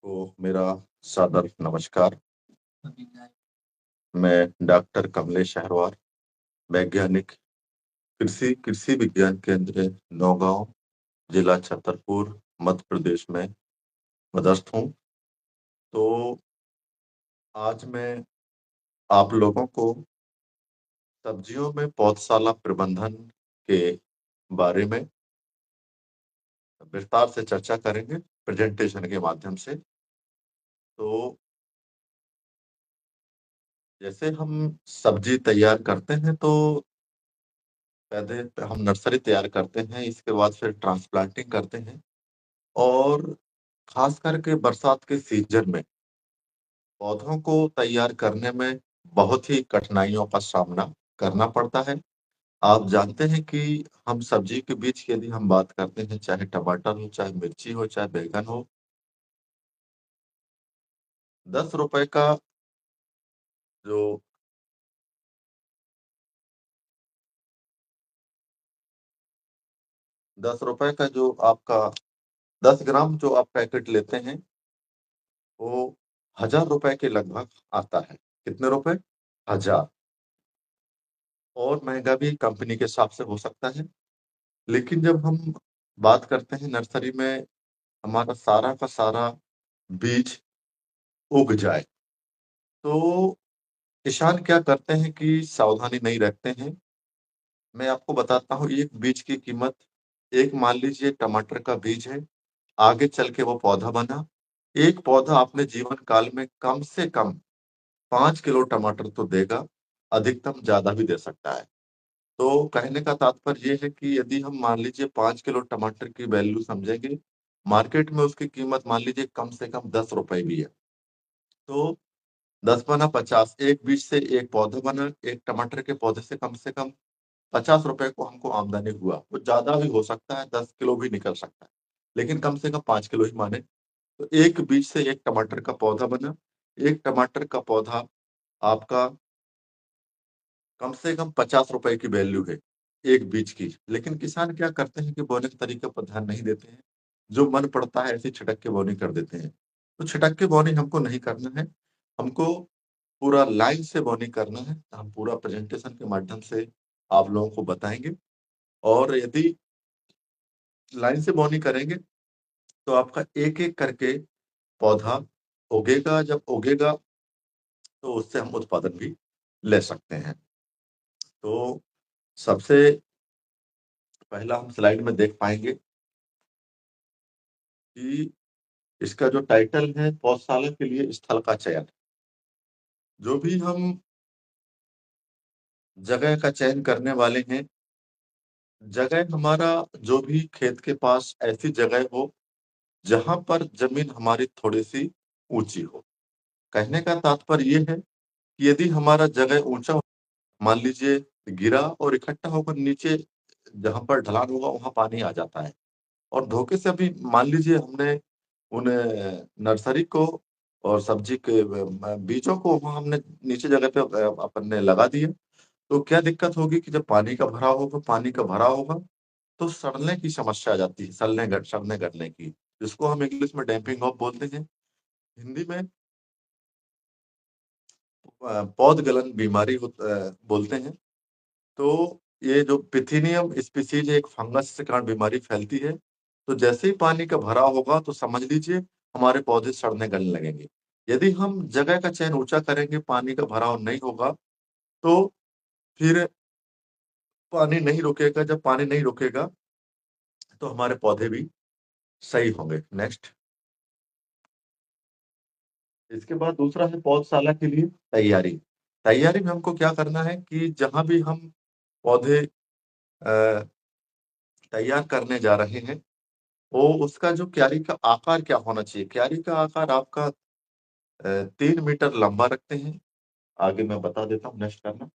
को मेरा सादर नमस्कार। मैं डॉक्टर कमलेश अहरवार, वैज्ञानिक कृषि कृषि विज्ञान केंद्र नौगांव, जिला छतरपुर, मध्य प्रदेश में पदस्थ हूँ। तो आज मैं आप लोगों को सब्जियों में पौधशाला प्रबंधन के बारे में विस्तार से चर्चा करेंगे प्रेजेंटेशन के माध्यम से। तो जैसे हम सब्जी तैयार करते हैं तो पहले हम नर्सरी तैयार करते हैं, इसके बाद फिर ट्रांसप्लांटिंग करते हैं और खास करके बरसात के सीजन में पौधों को तैयार करने में बहुत ही कठिनाइयों का सामना करना पड़ता है। आप जानते हैं कि हम सब्जी के बीज की यदि हम बात करते हैं, चाहे टमाटर हो, चाहे मिर्ची हो, चाहे बैंगन हो, 10 रुपए का जो 10 रुपए का जो आपका 10 ग्राम जो आप पैकेट लेते हैं वो 1000 रुपए के लगभग आता है। कितने रुपए? 1000। और महंगा भी कंपनी के हिसाब से हो सकता है। लेकिन जब हम बात करते हैं नर्सरी में हमारा सारा का सारा बीज उग जाए, तो किसान क्या करते हैं कि सावधानी नहीं रखते हैं। मैं आपको बताता हूँ, एक बीज की कीमत, एक मान लीजिए टमाटर का बीज है, आगे चल के वो पौधा बना। एक पौधा अपने जीवन काल में कम से कम 5 किलो टमाटर तो देगा, अधिकतम ज्यादा भी दे सकता है। तो कहने का तात्पर्य ये है कि यदि हम मान लीजिए 5 किलो टमाटर की वैल्यू समझेंगे, मार्केट में उसकी कीमत मान लीजिए कम से कम 10 रुपए भी है। तो 10 बना 50, एक बीज से एक पौधा बना, एक टमाटर के पौधे से कम 50 रुपए को हमको आमदनी हुआ। वो ज्यादा भी हो सकता है, 10 किलो भी निकल सकता है, लेकिन कम से कम 5 किलो ही माने। तो एक बीज से एक टमाटर का पौधा बना। एक टमाटर का पौधा आपका कम से कम 50 रुपए की वैल्यू है एक बीज की। लेकिन किसान क्या करते हैं कि बोने के तरीके पर ध्यान नहीं देते हैं, जो मन पड़ता है ऐसे छिटक के बोनी कर देते हैं। तो छिटक के बोनी हमको नहीं करना है, हमको पूरा लाइन से बोनी करना है। हम पूरा प्रेजेंटेशन के माध्यम से आप लोगों को बताएंगे। और यदि लाइन से बोनी करेंगे तो आपका एक एक करके पौधा उगेगा। जब उगेगा तो उससे हम उत्पादन भी ले सकते हैं। तो सबसे पहला हम स्लाइड में देख पाएंगे कि इसका जो टाइटल है, पौधशाला के लिए स्थल का चयन। जो भी हम जगह का चयन करने वाले हैं, जगह हमारा जो भी खेत के पास ऐसी जगह हो जहां पर जमीन हमारी थोड़ी सी ऊंची हो। कहने का तात्पर्य ये है कि यदि हमारा जगह ऊंचा हो, मान लीजिए गिरा और इकट्ठा होकर नीचे जहां पर ढलान होगा वहां पानी आ जाता है। और धोखे से अभी मान लीजिए हमने उन नर्सरी को और सब्जी के बीजों को वहां हमने नीचे जगह पे अपन ने लगा दिए। तो क्या दिक्कत होगी कि जब पानी का भराव होगा तो सड़ने की समस्या आ जाती है, सड़ने गलने की, जिसको हम इंग्लिश में डैम्पिंग ऑफ बोलते हैं, हिंदी में पौध गलन बीमारी बोलते हैं। तो ये जो पिथीनियम स्पीसीज एक फंगस के कारण बीमारी फैलती है। तो जैसे ही पानी का भराव होगा तो समझ लीजिए हमारे पौधे सड़ने गलने लगेंगे। यदि हम जगह का चयन ऊंचा करेंगे, पानी का भराव नहीं होगा, तो फिर पानी नहीं रुकेगा। जब पानी नहीं रुकेगा तो हमारे पौधे भी सही होंगे। नेक्स्ट। इसके बाद दूसरा है पौधशाला के लिए तैयारी। तैयारी में हमको क्या करना है कि जहां भी हम पौधे अ, तैयार करने जा रहे हैं, वो उसका जो क्यारी का आकार क्या होना चाहिए। क्यारी का आकार आपका 3 मीटर लंबा रखते हैं। आगे मैं बता देता हूँ, नेक्स्ट करना।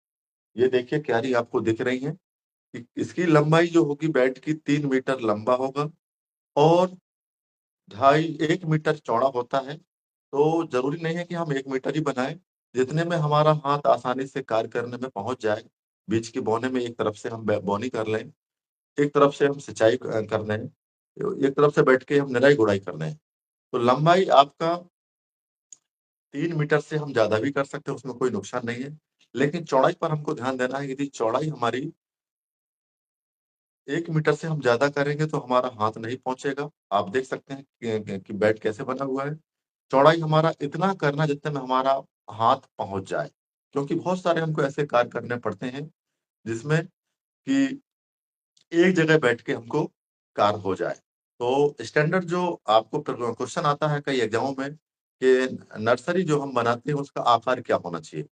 ये देखिए क्यारी आपको दिख रही है कि इसकी लंबाई जो होगी बेड की 3 मीटर लंबा होगा और 1.5 मीटर चौड़ा होता है। तो जरूरी नहीं है कि हम 1 मीटर ही बनाएं, जितने में हमारा हाथ आसानी से कार्य करने में पहुंच जाए। बीज की बोने में एक तरफ से हम बोनी कर लें, एक तरफ से हम सिंचाई कर लें, एक तरफ से बैठ के हम निराई गुड़ाई कर लें। तो लंबाई आपका 3 मीटर से हम ज़्यादा भी कर सकते हैं, उसमें कोई नुकसान नहीं है। लेकिन चौड़ाई पर हमको ध्यान देना है, यदि चौड़ाई हमारी 1 मीटर से हम ज़्यादा करेंगे तो हमारा हाथ नहीं पहुँचेगा। आप देख सकते हैं कि बेड कैसे बना हुआ है। चौड़ाई हमारा इतना करना जितने में हमारा हाथ पहुँच जाए। क्योंकि बहुत सारे हमको ऐसे कार्य करने पड़ते हैं, जिसमें कि एक जगह बैठ के हमको कार्य हो जाए। तो स्टैंडर्ड जो आपको क्वेश्चन आता है कई एग्जामों में कि नर्सरी जो हम बनाते हैं उसका आकार क्या होना चाहिए।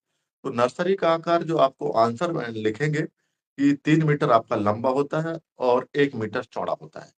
तो नर्सरी का आकार जो आपको आंसर में लिखेंगे कि 3 मीटर आपका लंबा होता है और 1 मीटर चौड़ा होता है।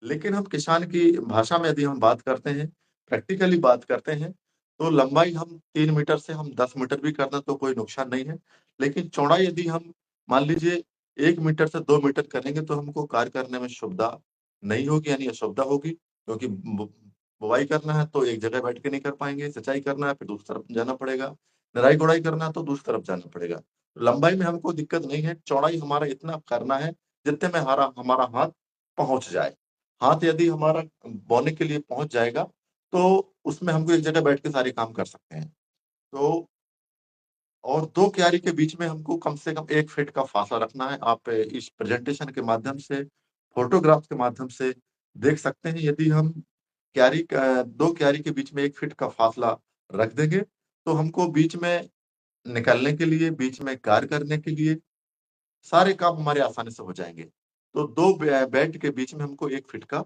लेकिन हम किसान की भाषा में यदि हम बात करते हैं, प्रैक्टिकली बात करते हैं, तो लंबाई हम 3 मीटर से हम 10 मीटर भी कर दें तो कोई नुकसान नहीं है। लेकिन चौड़ाई यदि हम मान लीजिए 1 मीटर से 2 मीटर करेंगे तो हमको कार्य करने में सुविधा नहीं होगी, यानी असुविधा होगी, क्योंकि बुवाई करना है तो एक जगह बैठ के नहीं कर पाएँगे, सिंचाई करना है फिर दूसरी तरफ जाना पड़ेगा, निराई-गुड़ाई करना है तो दूसरी तरफ जाना पड़ेगा। लंबाई में हमको दिक्कत नहीं है, चौड़ाई हमारा इतना करना है जितने में हमारा हमारा हाथ पहुँच जाए। हाथ यदि हमारा बोने के लिए पहुँच जाएगा, तो उसमें हमको एक जगह बैठ के सारे काम कर सकते हैं। तो और 2 क्यारी के बीच में हमको कम से कम 1 फीट का फासला रखना है। आप इस प्रेज़ेंटेशन के माध्यम से, फ़ोटोग्राफ के माध्यम से देख सकते हैं, यदि हम 2 क्यारी के बीच में 1 फीट का फासला रख देंगे, तो हमको बीच में निकलने के लिए, बीच में कार्य करने के लिए सारे काम हमारे आसानी से हो जाएँगे। तो 2 बेड के बीच में हमको 1 फीट का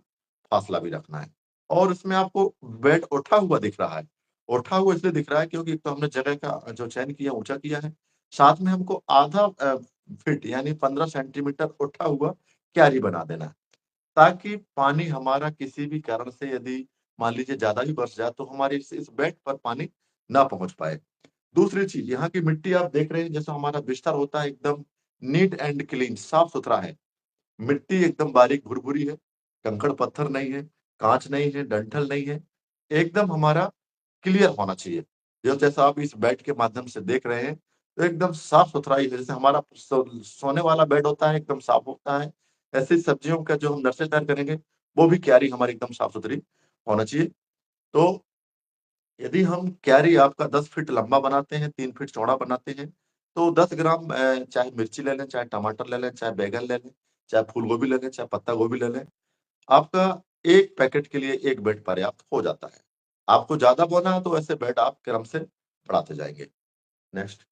फासला भी रखना है। और उसमें आपको बेड उठा हुआ दिख रहा है। उठा हुआ इसलिए दिख रहा है क्योंकि एक तो हमने जगह का जो चयन किया ऊँचा किया है। साथ में हमको आधा फीट यानी 15 सेंटीमीटर उठा हुआ क्यारी बना देना है। ताकि पानी हमारा किसी भी कारण से यदि मान लीजिए ज़्यादा ही बरस जाए तो हमारे इस बेड पर पानी ना पहुँच पाए। दूसरी चीज़, यहाँ की मिट्टी आप देख रहे हैं जैसा हमारा बिस्तर होता है एकदम नीट एंड क्लीन साफ-सुथरा है। मिट्टी एकदम बारीक भुरभुरी है, कंकड़-पत्थर नहीं है, काँच नहीं है, डंठल नहीं है, एकदम हमारा क्लियर होना चाहिए। जो जैसा आप इस बेड के माध्यम से देख रहे हैं, तो एकदम साफ-सुथराई है, जैसे हमारा सोने वाला बेड होता है, एकदम साफ होता है। ऐसे ही सब्जियों का जो हम नर्सरी तैयार करेंगे, वो भी क्यारी हमारी एकदम साफ-सुथरी होना चाहिए। तो यदि हम क्यारी आपका 10 फीट लंबा बनाते हैं, 3 फीट चौड़ा बनाते हैं, तो 10 ग्राम चाहे मिर्ची ले लें, चाहे टमाटर ले लें, चाहे बैंगन ले लें, चाहे फूल-गोभी ले लें, चाहे पत्ता गोभी ले लें, आपका 1 पैकेट के लिए 1 बेड पर्याप्त हो जाता है। आपको ज़्यादा बोना है तो ऐसे बेड आप क्रम से बढ़ाते जाएँगे। नेक्स्ट,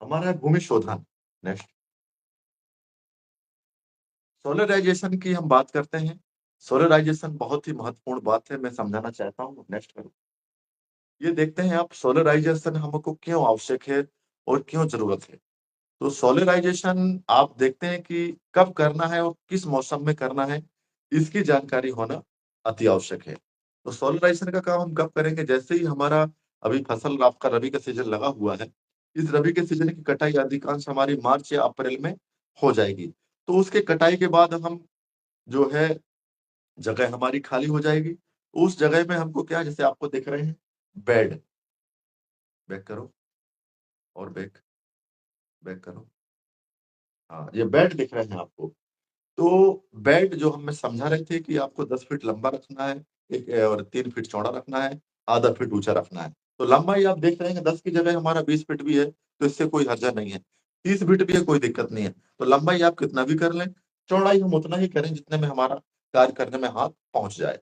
हमारा है भूमि शोधन। नेक्स्ट, सोलराइज़ेशन की हम बात करते हैं। सोलराइज़ेशन बहुत ही महत्वपूर्ण बात है, मैं समझाना चाहता हूँ। नेक्स्ट करो। ये देखते हैं आप सोलराइज़ेशन हमको क्यों आवश्यक है और क्यों ज़रूरत है? तो सोलराइज़ेशन आप देखते हैं कि कब करना है और किस मौसम में करना है, इसकी जानकारी होना अति आवश्यक है। तो सोलराइज़ेशन का काम हम कब करेंगे? जैसे ही हमारा अभी फसल आपका रबी का सीज़न लगा हुआ है, इस रबी के सीज़न की कटाई अधिकांश हमारी मार्च या अप्रैल में हो जाएगी। तो उसके कटाई के बाद हम जो है जगह हमारी खाली हो जाएगी। उस जगह में हमको क्या जैसे आपको दिख रहे हैं बेड, बैक करो और बैक करो। हाँ, ये बेड दिख रहे हैं आपको। तो बेड जो हमें समझा रहे थे कि आपको 10 फीट लंबा रखना है, एक और 3 फीट चौड़ा रखना है, आधा फीट ऊँचा रखना है। तो लंबाई आप देख रहे हैं 10 की जगह हमारा 20 फीट भी है, तो इससे कोई हर्जा नहीं है। 30 फीट भी है, कोई दिक्कत नहीं है। तो लंबाई आप कितना भी कर लें, चौड़ाई हम उतना ही करें जितने में हमारा कार्य करने में हाथ पहुँच जाए।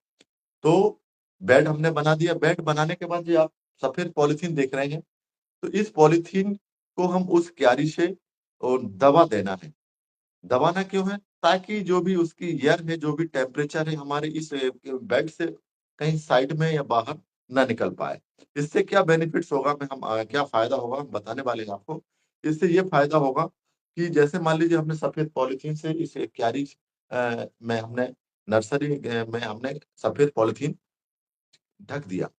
तो बेड हमने बना दिया, बेड बनाने के बाद ये आप सफ़ेद पॉलीथीन देख रहे हैं, तो इस पॉलीथीन को हम उस क्यारी से दबा देना है। दबाना क्यों है? ताकि जो भी उसकी एयर है, जो भी टेम्परेचर है हमारे इस बेड से कहीं साइड में या बाहर ना निकल पाए। इससे क्या बेनिफिट्स होगा क्या फ़ायदा होगा हम बताने वाले हैं आपको। इससे ये फ़ायदा होगा कि जैसे मान लीजिए हमने सफ़ेद पॉलीथीन से इस क्यारी में हमने नर्सरी में हमने सफ़ेद पॉलीथीन ढक दिया।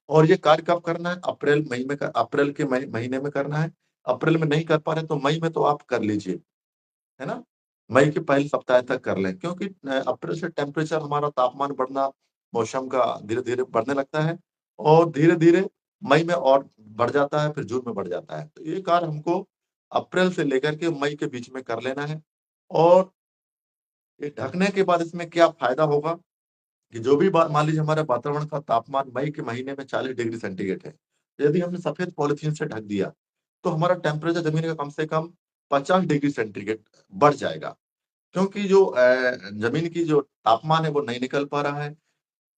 और ये कार्य कब करना है? अप्रैल के महीने में करना है। अप्रैल में नहीं कर पा रहे हैं तो मई में तो आप कर लीजिए। है ना? मई के पहले सप्ताह तक कर लें क्योंकि अप्रैल से टेम्परेचर हमारा तापमान बढ़ना, मौसम का धीरे-धीरे बढ़ने लगता है और धीरे-धीरे मई में और बढ़ जाता है, फिर जून में बढ़ जाता है। तो ये कार्य हमको अप्रैल से लेकर के मई के बीच में कर लेना है और ये ढकने के बाद इसमें क्या फ़ायदा होगा कि जो भी मान लीजिए हमारे वातावरण का तापमान मई के महीने में 40 डिग्री सेंटीग्रेड है, यदि हमने सफेद पॉलिथीन से ढक दिया तो हमारा टेम्परेचर जमीन का कम से कम 50 डिग्री सेंटीग्रेड बढ़ जाएगा, क्योंकि जो जमीन की जो तापमान है वो नहीं निकल पा रहा है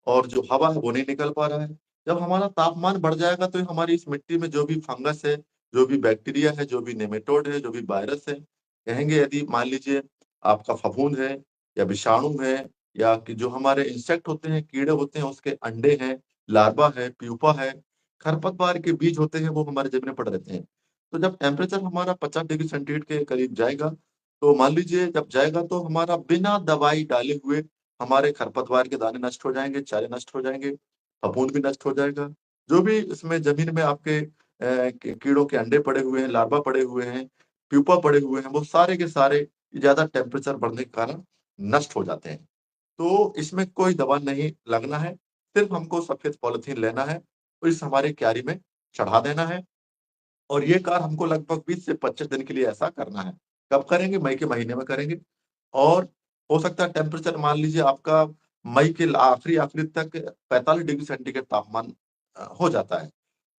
और जो हवा है वो नहीं निकल पा रहा है। जब हमारा तापमान बढ़ जाएगा तो हमारी इस मिट्टी में जो भी फंगस है, जो भी बैक्टीरिया है, जो भी नेमेटोड है, जो भी वायरस है, कहेंगे यदि मान लीजिए आपका फफूंद है या विषाणु है या कि जो हमारे इंसेक्ट होते हैं, कीड़े होते हैं, उसके अंडे हैं, लार्वा है, प्यूपा है, खरपतवार के बीज होते हैं, वो हमारे जमीन में पड़ रहते हैं। तो जब टेम्परेचर हमारा 50 डिग्री सेंटीग्रेड के करीब जाएगा, तो मान लीजिए जब जाएगा तो हमारा बिना दवाई डाले हुए हमारे खरपतवार के दाने नष्ट हो जाएंगे, चारे नष्ट हो जाएंगे, फफूंद भी नष्ट हो जाएगा। जो भी इसमें जमीन में आपके कीड़ों के अंडे पड़े हुए हैं, लार्वा पड़े हुए हैं, प्यूपा पड़े हुए हैं, वो सारे के सारे ज्यादा टेम्परेचर बढ़ने के कारण नष्ट हो जाते हैं। तो इसमें कोई दवा नहीं लगना है, सिर्फ हमको सफेद पॉलिथीन लेना है और इस हमारे क्यारी में चढ़ा देना है और ये कार्य हमको लगभग 20 से 25 दिन के लिए ऐसा करना है। कब करेंगे? मई के महीने में करेंगे और हो सकता है टेम्परेचर मान लीजिए आपका मई के आखिरी तक 45 डिग्री सेंटीग्रेड तापमान हो जाता है।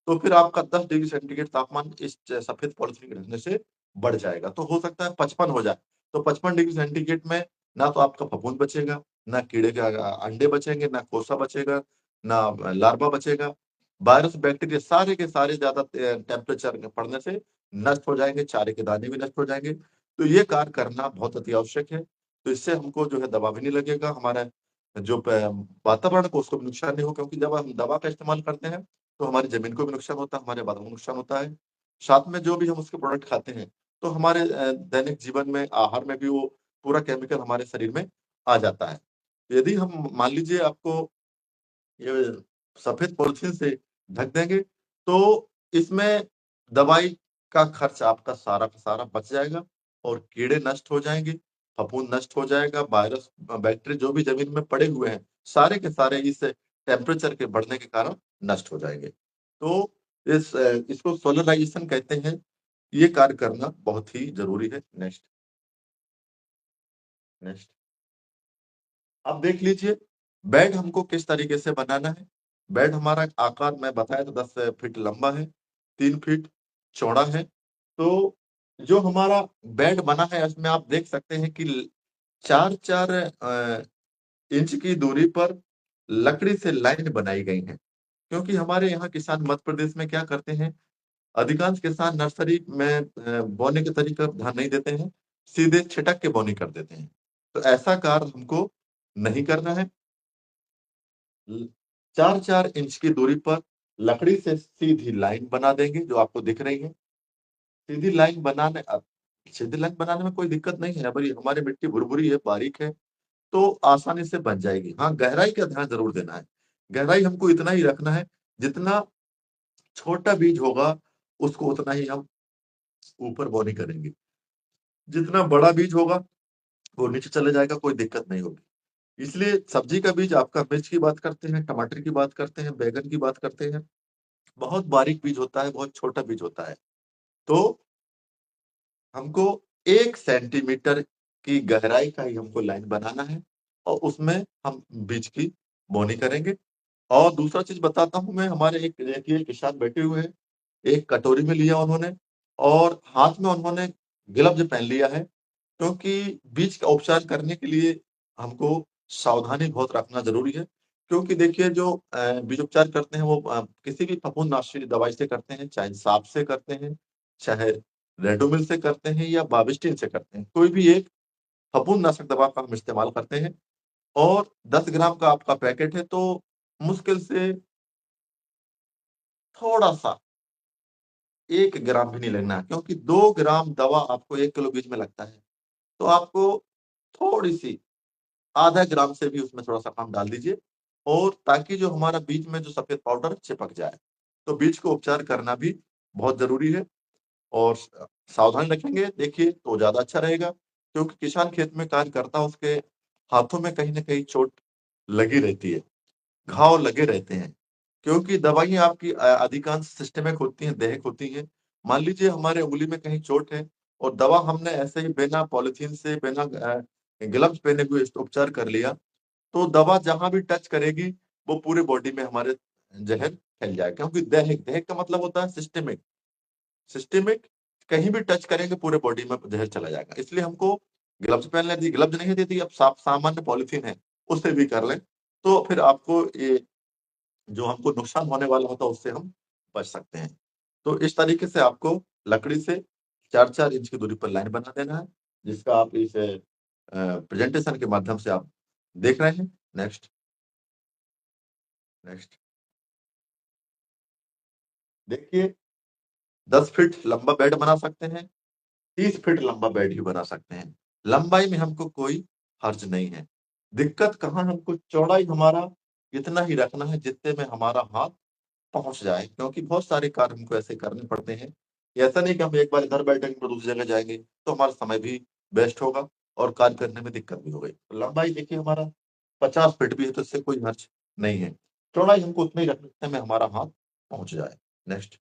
तो फिर आपका 10 डिग्री सेंटीग्रेड तापमान इस सफेद पॉलिथीन के ढकने से बढ़ जाएगा। तो हो सकता है 55 हो जाए। तो 55 डिग्री सेंटीग्रेड में ना तो आपका फफूंद बचेगा, ना कीड़े के अंडे बचेंगे, ना कोसा बचेगा, ना लार्वा बचेगा। वायरस, बैक्टीरिया सारे के सारे ज्यादा टेम्परेचर पड़ने से नष्ट हो जाएंगे, चारे के दाने भी नष्ट हो जाएंगे। तो ये कार्य करना बहुत अति आवश्यक है। तो इससे हमको जो है दवा भी नहीं लगेगा, हमारा जो वातावरण को उसको भी नुकसान नहीं हो, क्योंकि जब हम दवा का इस्तेमाल करते हैं तो हमारी जमीन को भी नुकसान होता है, हमारे वातावरण को नुकसान होता है। साथ में जो भी हम उसके प्रोडक्ट खाते हैं तो हमारे दैनिक जीवन में, आहार में भी वो पूरा केमिकल हमारे शरीर में आ जाता है। यदि हम मान लीजिए आपको ये सफेद पॉलिथीन से ढक देंगे तो इसमें दवाई का खर्च आपका सारा का सारा बच जाएगा और कीड़े नष्ट हो जाएंगे, फफूंद नष्ट हो जाएगा, वायरस, बैक्टीरिया जो भी जमीन में पड़े हुए हैं सारे के सारे इस टेम्परेचर के बढ़ने के कारण नष्ट हो जाएंगे। तो इसको सोलराइजेशन कहते हैं। ये कार्य करना बहुत ही जरूरी है। नेक्स्ट। नेक्स्ट। अब देख लीजिए बेड हमको किस तरीके से बनाना है। बेड हमारा आकार मैं बताया तो 10 फीट लंबा है, 3 फीट चौड़ा है। तो जो हमारा बेड बना है इसमें आप देख सकते हैं कि 4-4 इंच की दूरी पर लकड़ी से लाइन बनाई गई है, क्योंकि हमारे यहाँ किसान मध्य प्रदेश में क्या करते हैं, अधिकांश किसान नर्सरी में बोने के तरीके पर ध्यान नहीं देते हैं, सीधे छिटक के बोनी कर देते हैं। तो ऐसा कार्य हमको नहीं करना है। 4-4 इंच की दूरी पर लकड़ी से सीधी लाइन बना देंगे जो आपको दिख रही है। सीधी लाइन बनाने सीधी लाइन बनाने में कोई दिक्कत नहीं है, भाई हमारी मिट्टी भुरभुरी है, बारीक है, तो आसानी से बन जाएगी। हाँ, गहराई का ध्यान जरूर देना है। गहराई हमको इतना ही रखना है, जितना छोटा बीज होगा उसको उतना ही हम ऊपर बोनी करेंगे। जितना बड़ा बीज होगा वो नीचे चले जाएगा, कोई दिक्कत नहीं होगी। इसलिए सब्जी का बीज आपका, मिर्च की बात करते हैं, टमाटर की बात करते हैं, बैगन की बात करते हैं, बहुत बारीक बीज होता है, बहुत छोटा बीज होता है। तो हमको 1 सेंटीमीटर की गहराई का ही हमको लाइन बनाना है और उसमें हम बीज की बोनी करेंगे। और दूसरा चीज बताता हूं मैं, हमारे एक देखिए किसान बैठे हुए हैं, एक कटोरी में लिया उन्होंने और हाथ में उन्होंने ग्लव्स पहन लिया है, क्योंकि बीज का उपचार करने के लिए हमको सावधानी बहुत रखना जरूरी है। क्योंकि देखिए जो बीज उपचार करते हैं वो किसी भी फफूंदनाशी दवाई से करते हैं, चाहे सांप से करते हैं, चाहे रेडोमिल से करते हैं या बाविस्टिन से करते हैं, कोई भी एक फफूंदनाशक दवा का हम इस्तेमाल करते हैं। और 10 ग्राम का आपका पैकेट है तो मुश्किल से थोड़ा सा 1 ग्राम भी नहीं लेना है, क्योंकि 2 ग्राम दवा आपको 1 किलो बीज में लगता है। तो आपको थोड़ी सी आधा ग्राम से भी उसमें थोड़ा सा कम डाल दीजिए, और ताकि जो हमारा बीज में जो सफेद पाउडर चिपक जाए। तो बीज को उपचार करना भी बहुत जरूरी है और सावधान रखेंगे देखिए तो ज्यादा अच्छा रहेगा, क्योंकि किसान खेत में कार्य करता है, उसके हाथों में कहीं ना कहीं चोट लगी रहती है, घाव लगे रहते हैं, क्योंकि दवाइयाँ आपकी अधिकांश सिस्टेमिक होती हैं, दैहिक होती हैं। मान लीजिए हमारे उंगली में कहीं चोट है और दवा हमने ऐसे ही बिना पॉलिथीन से, बिना ग्लव्स पहने हुए इसका उपचार कर लिया, तो दवा जहाँ भी टच करेगी, वो पूरे बॉडी में हमारे ज़हर फैल जाएगा, क्योंकि दैहिक दैहिक का मतलब होता है सिस्टेमिक। सिस्टेमिक कहीं भी टच करेंगे पूरे बॉडी में ज़हर चला जाएगा। इसलिए हमको ग्लव्स पहनने दी, ग्लव्स नहीं देती, अब सामान्य पॉलीथीन है, उससे भी कर लें, तो फिर आपको ये जो हमको नुकसान होने वाला होता है, उससे हम बच सकते हैं। तो इस तरीके से आपको लकड़ी से 4-4 इंच की दूरी पर लाइन बना देना है, जिसका आप इस प्रेजेंटेशन के माध्यम से आप देख रहे हैं। Next, next. देखिए, 10 फीट लंबा बेड बना सकते हैं, 30 फीट लंबा बेड भी बना सकते हैं। लंबाई में हमको कोई हर्ज नहीं है। दिक्कत कहाँ है, हमको चौड़ाई हमारा इतना ही रखना है जितने में हमारा हाथ पहुँच जाए, क्योंकि बहुत सारे कार्य हमको ऐसे करने पड़ते हैं कि ऐसा नहीं कि हम एक बार इधर बैठेंगे तो दूसरी जगह जाएँगे, तो हमारा समय भी वेस्ट होगा और कार्य करने में दिक्कत भी हो गई। तो लंबाई देखिए हमारा 50 फीट भी है, तो इससे कोई हर्ज नहीं है। चौड़ाई हमको उतना ही रखना है जितने में हमारा हाथ पहुँच जाए। नेक्स्ट।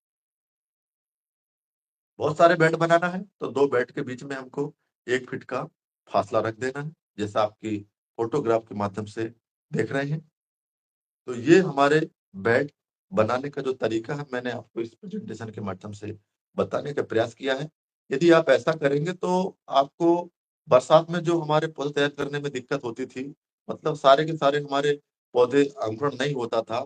बहुत सारे बेड बनाना है, तो 2 बेड के बीच में हमको 1 फीट का फासला रख देना है, जैसा आपकी फ़ोटोग्राफ के माध्यम से देख रहे हैं। तो ये हमारे बेड बनाने का जो तरीका है, मैंने आपको इस प्रेज़ेंटेशन के माध्यम से बताने का प्रयास किया है। यदि आप ऐसा करेंगे तो आपको बरसात में जो हमारे पौधे तैयार करने में दिक्कत होती थी, मतलब सारे के सारे हमारे पौधे अंकुरण नहीं होता था,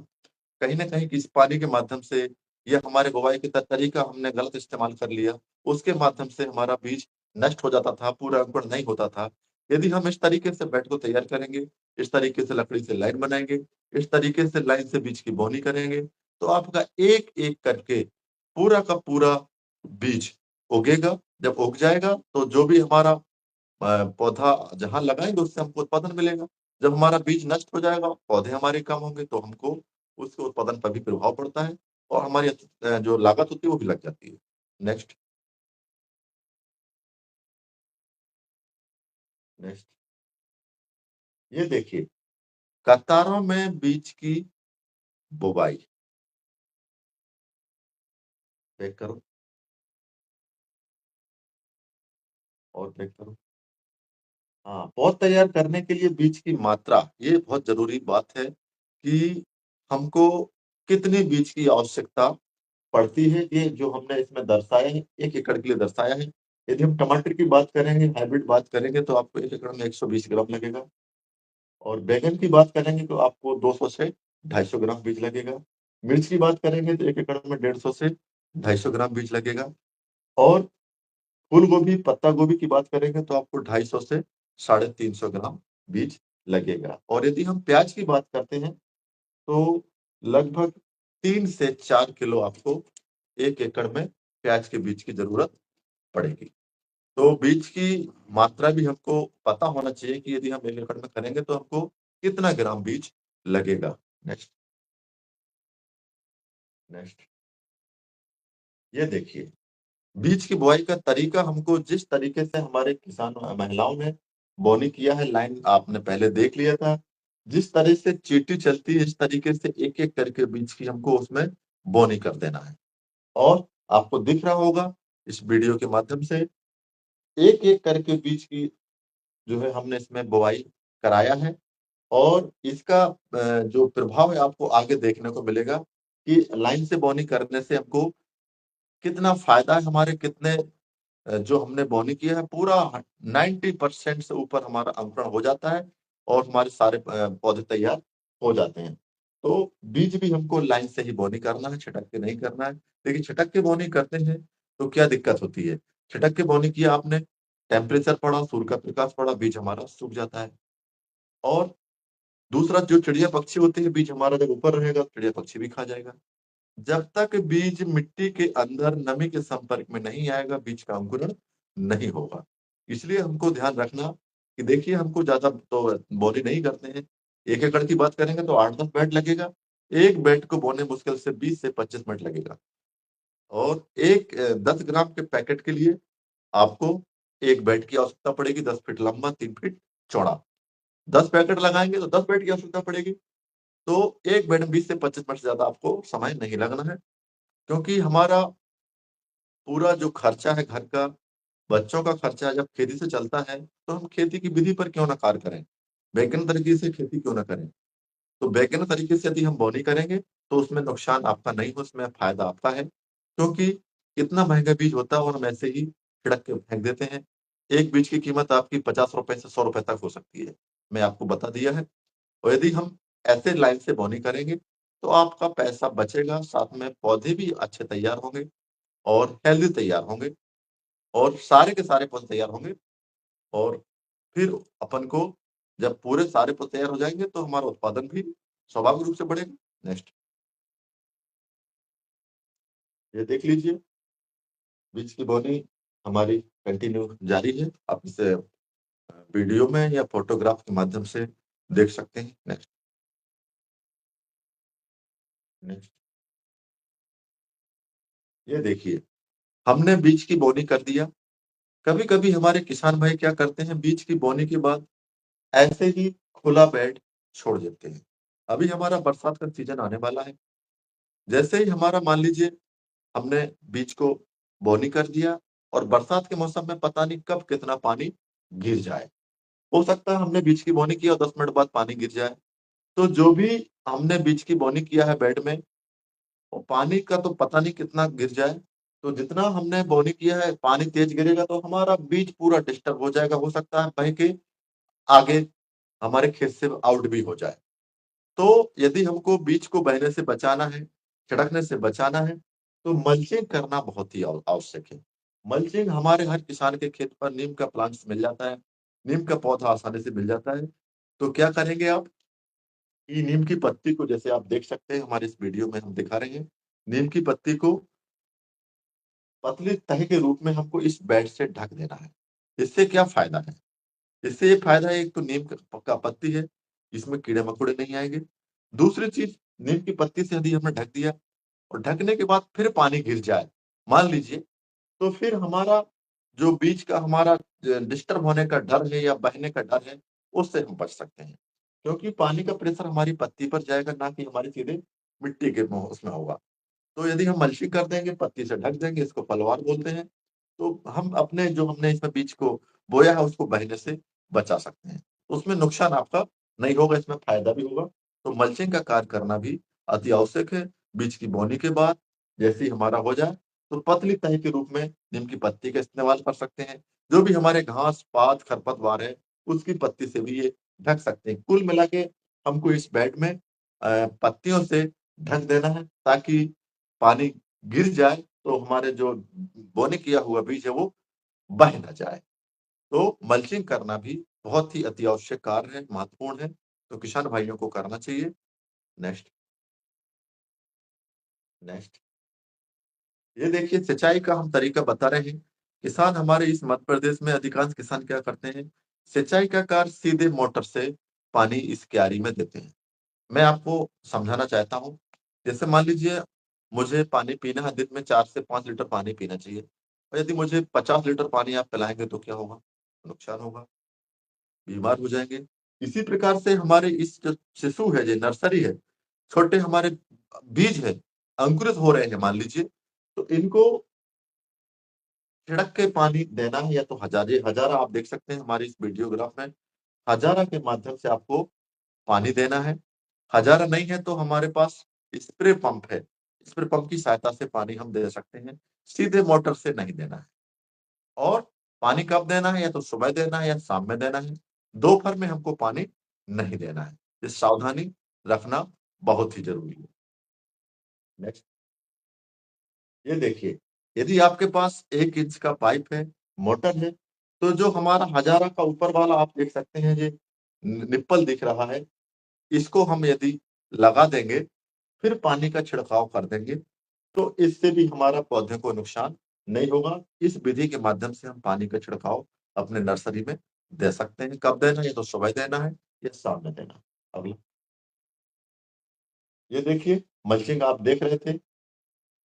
कहीं न कहीं किस पानी के माध्यम से या हमारे बुवाई के तरीका हमने गलत इस्तेमाल कर लिया, उसके माध्यम से हमारा बीज नष्ट हो जाता था, पूरा अंकुरण नहीं होता था। यदि हम इस तरीके से बेड को तैयार करेंगे, इस तरीके से लकड़ी से लाइन बनाएँगे, इस तरीके से लाइन से बीज की बोनी करेंगे, तो आपका एक-एक करके पूरा का पूरा बीज उगेगा। जब उग जाएगा, तो जो भी हमारा पौधा जहाँ लगाएँगे उससे हमको उत्पादन मिलेगा। जब हमारा बीज नष्ट हो जाएगा, पौधे हमारे कम होंगे, तो हमको उसके उत्पादन पर भी प्रभाव पड़ता है और हमारी जो लागत होती है वो भी लग जाती है। Next, next. ये देखिए, कतारों में बीज की बुवाई। चेक करो और चेक करो। हाँ, पौध तैयार करने के लिए बीज की मात्रा, ये बहुत ज़रूरी बात है कि हमको कितने बीज की आवश्यकता पड़ती है, ये जो हमने इसमें दर्शाया है, 1 एकड़ के लिए दर्शाया है। यदि हम टमाटर की बात करेंगे, हाइब्रिड बात करेंगे, तो आपको 1 एकड़ में 120 ग्राम लगेगा और बैंगन की बात करेंगे तो आपको 200 से 250 ग्राम बीज लगेगा। मिर्च की बात करेंगे तो 1 एकड़ में 150 से 250 ग्राम बीज लगेगा और फूल गोभी, पत्ता गोभी की बात करेंगे तो आपको 250 से 350 ग्राम बीज लगेगा और यदि हम प्याज की बात करते हैं, तो लगभग 3 से 4 किलो आपको 1 एकड़ में प्याज के बीज की ज़रूरत पड़ेगी। तो बीज की मात्रा भी हमको पता होना चाहिए कि यदि हम 1 एकड़ में करेंगे तो हमको कितना ग्राम बीज लगेगा। Next, next. ये देखिए, बीज की बुआई का तरीका हमको जिस तरीके से हमारे किसान महिलाओं ने बोनी किया है, लाइन आपने पहले देख लिया था। जिस तरह से चींटी चलती है, इस तरीके से एक-एक करके बीज की हमको उसमें बोनी कर देना है और आपको दिख रहा होगा इस वीडियो के माध्यम से एक-एक करके बीज की जो है हमने इसमें बुआई कराया है और इसका जो प्रभाव है आपको आगे देखने को मिलेगा कि लाइन से बोनी करने से हमको कितना फ़ायदा है, हमारे कितने जो हमने बोनी किया है पूरा 90% से ऊपर हमारा अंकुरण हो जाता है और हमारे सारे पौधे तैयार हो जाते हैं। तो बीज भी हमको लाइन से ही बोनी करना है, छिटक के नहीं करना है। देखिए, छिटक के बोनी करते हैं तो क्या दिक्कत होती है? छिटक के बोनी किया आपने, टेम्परेचर पड़ा, सूर्य का प्रकाश पड़ा, बीज हमारा सूख जाता है और दूसरा जो चिड़िया-पक्षी होते हैं, बीज हमारा जब ऊपर रहेगा, चिड़िया-पक्षी भी खा जाएगा। जब तक बीज मिट्टी के अंदर नमी के संपर्क में नहीं आएगा, बीज का अंकुरण नहीं होगा। इसलिए हमको ध्यान रखना कि देखिए हमको ज़्यादा तो बोनी नहीं करते हैं। 1 एकड़ की बात करेंगे तो 8-10 बेड लगेगा। 1 बेड को बोने मुश्किल से 20 से 25 मिनट लगेगा और 10 ग्राम के पैकेट के लिए आपको 1 बेड की आवश्यकता पड़ेगी, 10 फीट लंबा, 3 फीट चौड़ा। 10 पैकेट लगाएँगे तो 10 बेड की आवश्यकता पड़ेगी। तो 1 बेड में 20 से 25 मिनट से ज़्यादा आपको समय नहीं लगना है। क्योंकि हमारा पूरा जो खर्चा है घर का, बच्चों का खर्चा जब खेती से चलता है, तो हम खेती की विधि पर क्यों ना कार्य करें। वैज्ञानिक तरीके से खेती क्यों ना करें? तो वैज्ञानिक तरीके से यदि हम बोनी करेंगे, तो उसमें नुकसान आपका नहीं हो, उसमें फ़ायदा आपका है। क्योंकि इतना महँगा बीज होता है और हम ऐसे ही छिड़क के फेंक देते हैं। एक बीज की कीमत आपकी ₹50 से ₹100 तक हो सकती है। मैं आपको बता दिया है। और यदि हम ऐसे लाइन से बोनी करेंगे, तो आपका पैसा बचेगा, साथ में पौधे भी अच्छे तैयार होंगे और हेल्दी तैयार होंगे और सारे के सारे पौधे तैयार होंगे और फिर अपन को जब पूरे सारे पौधे तैयार हो जाएँगे, तो हमारा उत्पादन भी स्वाभाविक रूप से बढ़ेगा। नेक्स्ट, ये देख लीजिए, बीज की बोनी हमारी कंटिन्यू जारी है। आप इसे वीडियो में या फ़ोटोग्राफ के माध्यम से देख सकते हैं। नेक्स्ट, नेक्स्ट, ये देखिए, हमने बीज की बोनी कर दिया। कभी-कभी हमारे किसान भाई क्या करते हैं, बीज की बोनी के बाद ऐसे ही खुला बेड छोड़ देते हैं। अभी हमारा बरसात का सीज़न आने वाला है। जैसे ही हमारा मान लीजिए हमने बीज को बोनी कर दिया और बरसात के मौसम में पता नहीं कब कितना पानी गिर जाए। हो सकता है हमने बीज की बोनी किया और 10 मिनट बाद पानी गिर जाए। तो जो भी हमने बीज की बोनी किया है बेड में, वो पानी का तो पता नहीं कितना गिर जाए। तो जितना हमने बोनी किया है, पानी तेज़ गिरेगा तो हमारा बीज पूरा डिस्टर्ब हो जाएगा। हो सकता है कहीं के आगे हमारे खेत से आउट भी हो जाए। तो यदि हमको बीज को बहने से बचाना है, छिड़कने से बचाना है, तो मल्चिंग करना बहुत ही आवश्यक है। मल्चिंग हमारे हर किसान के खेत पर नीम का प्लांट्स मिल जाता है, नीम का पौधा आसानी से मिल जाता है। तो क्या करेंगे आप कि नीम की पत्ती को जैसे आप देख सकते हैं हमारे इस वीडियो में हम दिखा रहे हैं, नीम की पत्ती को पतली तह के रूप में हमको इस बेड से ढक देना है। इससे क्या फ़ायदा है? इससे ये फ़ायदा है, एक तो नीम का पत्ती है, इसमें कीड़े-मकोड़े नहीं आएँगे। दूसरी चीज़, नीम की पत्ती से यदि हमने ढक दिया और ढकने के बाद फिर पानी गिर जाए, मान लीजिए, तो फिर हमारा जो बीज का हमारा डिस्टर्ब होने का डर है या बहने का डर है, उससे हम बच सकते हैं। क्योंकि पानी का प्रेशर हमारी पत्ती पर जाएगा, ना कि हमारी सीधे मिट्टी के उसमें होगा। तो यदि हम मल्चिंग कर देंगे, पत्ती से ढक देंगे, इसको पलवार बोलते हैं, तो हम अपने जो हमने इसमें बीज को बोया है, उसको बहने से बचा सकते हैं। उसमें नुकसान आपका नहीं होगा, इसमें फ़ायदा भी होगा। तो मल्चिंग का कार्य करना भी अति आवश्यक है। बीज की बोनी के बाद जैसे ही हमारा हो जाए, तो पतली तह के रूप में नीम की पत्ती का इस्तेमाल कर सकते हैं। जो भी हमारे घास-पात, खरपतवार है, उसकी पत्ती से भी ये ढक सकते हैं। कुल मिला के हमको इस बेड में पत्तियों से ढक देना है, ताकि पानी गिर जाए तो हमारे जो बोने किया हुआ बीज है वो बह ना जाए। तो मल्चिंग करना भी बहुत ही अति आवश्यक कार्य है, महत्वपूर्ण है, तो किसान भाइयों को करना चाहिए। Next, next. ये देखिए, सिंचाई का हम तरीका बता रहे हैं। किसान हमारे इस मध्य प्रदेश में अधिकांश किसान क्या करते हैं, सिंचाई का कार्य सीधे मोटर से पानी इस क्यारी में देते हैं। मैं आपको समझाना चाहता हूँ। जैसे मान लीजिए मुझे पानी पीना है, दिन में 4 से 5 लीटर पानी पीना चाहिए और यदि मुझे 50 लीटर पानी आप पिलाएँगे तो क्या होगा? नुकसान होगा, बीमार हो जाएँगे। इसी प्रकार से हमारे इस जो शिशु है, जो नर्सरी है, छोटे हमारे बीज हैं, अंकुरित हो रहे हैं मान लीजिए, तो इनको छिड़क के पानी देना है, या तो हजारा आप देख सकते हैं हमारी इस वीडियोग्राफ में, हजारा के माध्यम से आपको पानी देना है। हजारा नहीं है तो हमारे पास स्प्रे पंप है। स्प्रे पंप की सहायता से पानी हम दे सकते हैं। सीधे मोटर से नहीं देना है। और पानी कब देना है, या तो सुबह देना है या शाम में देना है। दोपहर में हमको पानी नहीं देना है। ये सावधानी रखना बहुत ही ज़रूरी है। नेक्स्ट, ये देखिए, यदि आपके पास 1 इंच का पाइप है, मोटर है, तो जो हमारा हजारा का ऊपर वाला आप देख सकते हैं, ये निप्पल दिख रहा है, इसको हम यदि लगा देंगे, फिर पानी का छिड़काव कर देंगे, तो इससे भी हमारा पौधे को नुकसान नहीं होगा। इस विधि के माध्यम से हम पानी का छिड़काव अपने नर्सरी में दे सकते हैं। कब देना है? या तो सुबह देना है या शाम में देना है। अगला, ये देखिए, मल्चिंग आप देख रहे थे,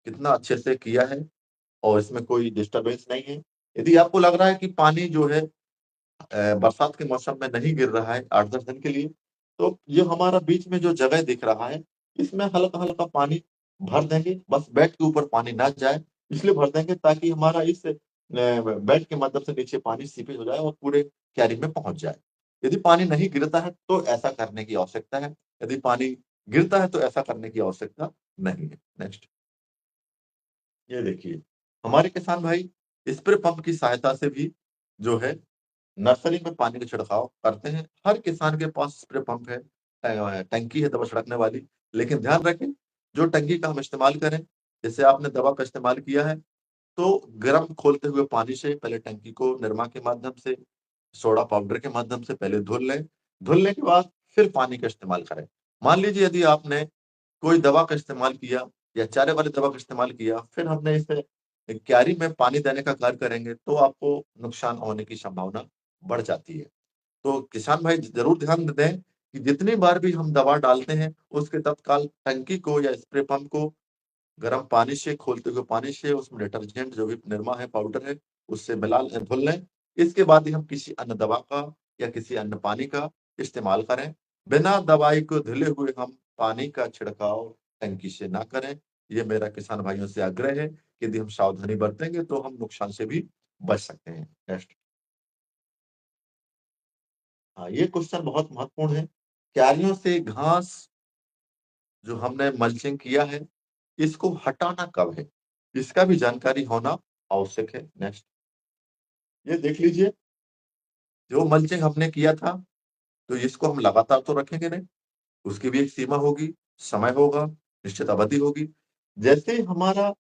कितना अच्छे से किया है और इसमें कोई डिस्टर्बेंस नहीं है। यदि आपको लग रहा है कि पानी जो है बरसात के मौसम में नहीं गिर रहा है 8-10 दिन के लिए, तो ये हमारा बीच में जो जगह दिख रहा है, इसमें हल्का-हल्का पानी भर देंगे, बस बेड के ऊपर पानी ना जाए, इसलिए भर देंगे ताकि हमारा इस बेड के माध्यम से नीचे पानी सीपेज हो जाए और पूरे क्यारी में पहुँच जाए। यदि पानी नहीं गिरता है तो ऐसा करने की आवश्यकता है, यदि पानी गिरता है तो ऐसा करने की आवश्यकता नहीं है। नेक्स्ट, ये देखिए, हमारे किसान भाई स्प्रे पंप की सहायता से भी जो है नर्सरी में पानी का छिड़काव करते हैं। हर किसान के पास स्प्रे पंप है, टंकी है दवा छिड़कने वाली। लेकिन ध्यान रखें, जो टंकी का हम इस्तेमाल करें, जैसे आपने दवा का इस्तेमाल किया है, तो गर्म खोलते हुए पानी से पहले टंकी को निरमा के माध्यम से, सोडा पाउडर के माध्यम से पहले धुल लें। धुलने के बाद फिर पानी का इस्तेमाल करें। मान लीजिए यदि आपने कोई दवा का इस्तेमाल किया या चारे वाली दवा का इस्तेमाल किया, फिर हमने इसे एक क्यारी में पानी देने का कार्य करेंगे, तो आपको नुकसान होने की संभावना बढ़ जाती है। तो किसान भाई ज़रूर ध्यान दें कि जितनी बार भी हम दवा डालते हैं, उसके तत्काल टंकी को या स्प्रे पंप को गर्म पानी से, खौलते हुए पानी से उसमें डिटर्जेंट जो भी निरमा है, पाउडर है, उससे धुल लें। इसके बाद ही हम किसी अन्य दवा का या किसी अन्य पानी का इस्तेमाल करें। बिना दवाई को धुले हुए हम पानी का छिड़काव टंकी से ना करें। ये मेरा किसान भाइयों से आग्रह है कि यदि हम सावधानी बरतेंगे तो हम नुकसान से भी बच सकते हैं। नेक्स्ट, हाँ, ये क्वेश्चन बहुत महत्वपूर्ण है। क्यारियों से घास जो हमने मल्चिंग किया है, इसको हटाना कब है? इसका भी जानकारी होना आवश्यक है। नेक्स्ट, ये देख लीजिए, जो मल्चिंग हमने किया था, तो इसको हम लगातार तो रखेंगे नहीं, उसकी भी एक सीमा होगी, समय होगा, निश्चित अवधि होगी। जैसे ही हमारा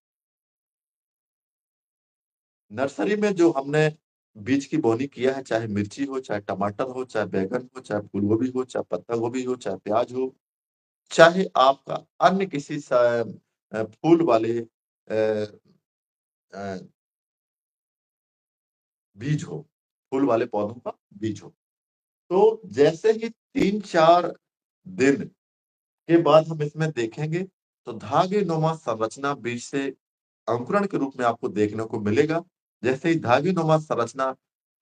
नर्सरी में जो हमने बीज की बोनी किया है, चाहे मिर्ची हो, चाहे टमाटर हो, चाहे बैंगन हो, चाहे फूलगोभी हो, चाहे पत्ता गोभी हो, चाहे प्याज हो, चाहे आपका अन्य किसी फूल वाले अ, बीज हो, फूल वाले पौधों का बीज हो। तो जैसे ही 3-4 दिन के बाद हम इसमें देखेंगे, तो धागे-नुमा संरचना बीज से अंकुरण के रूप में आपको देखने को मिलेगा। जैसे ही धागे-नुमा संरचना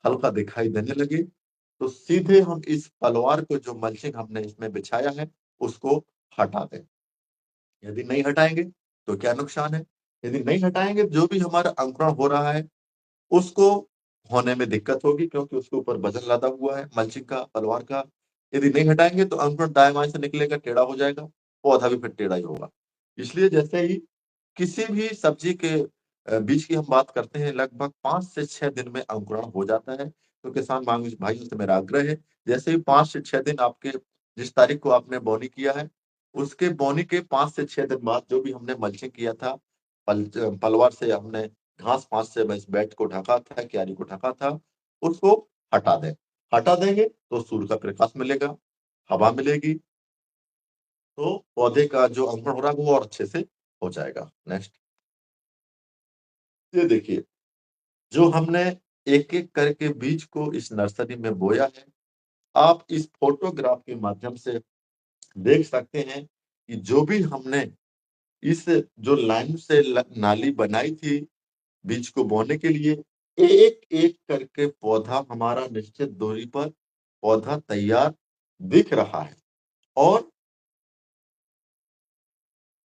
हल्का दिखाई देने लगे, तो सीधे हम इस पलवार को, जो मल्चिंग हमने इसमें बिछाया है, उसको हटा दें। यदि नहीं हटाएँगे, तो क्या नुकसान है? यदि नहीं हटाएँगे, जो भी हमारा अंकुरण हो रहा है, उसको होने में दिक्कत होगी, क्योंकि उसके ऊपर वज़न लदा हुआ है मल्चिंग का, पलवार का। यदि नहीं हटाएँगे तो अंकुरण दाएँ-बाएँ से निकलेगा, टेढ़ा हो जाएगा, पौधा भी फिर टेढ़ा ही होगा। इसलिए जैसे ही किसी भी सब्जी के बीज की हम बात करते हैं, लगभग 5 से 6 दिन में अंकुरण हो जाता है। तो किसान भाइयों से मेरा आग्रह है, जैसे ही 5 से 6 दिन आपके, जिस तारीख को आपने बोनी किया है, उसके बोनी के 5 से 6 दिन बाद जो भी हमने मल्चिंग किया था, पलवार से हमने घास-पात से इस बेड को ढका था, क्यारी को ढका था, उसको हटा दें। हटा देंगे तो सूर्य का प्रकाश मिलेगा, हवा मिलेगी, तो पौधे का जो अंकुरण हो रहा है वो और अच्छे से हो जाएगा। नेक्स्ट, ये देखिए, जो हमने एक-एक करके बीज को इस नर्सरी में बोया है, आप इस फ़ोटोग्राफ के माध्यम से देख सकते हैं कि जो भी हमने इस जो लाइन से नाली बनाई थी बीज को बोने के लिए, एक-एक करके पौधा हमारा निश्चित दूरी पर पौधा तैयार दिख रहा है और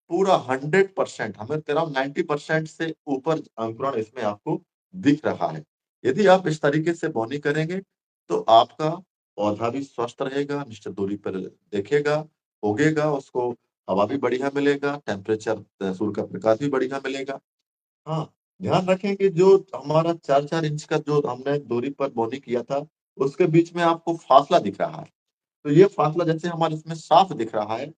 पूरा 100%, हमें कह रहा हूँ 90% से ऊपर अंकुरण इसमें आपको दिख रहा है। यदि आप इस तरीके से बोनी करेंगे, तो आपका पौधा भी स्वस्थ रहेगा, निश्चित दूरी पर दिखेगा, उगेगा, उसको हवा भी बढ़िया मिलेगा, टेम्परेचर सूर्य का प्रकाश भी बढ़िया मिलेगा। हाँ, ध्यान रखें कि जो हमारा 4-4 इंच का जो हमने दूरी पर बोनी किया था, उसके बीच में आपको फासला दिख रहा है। तो ये फासला जैसे हमारे इसमें साफ दिख रहा है,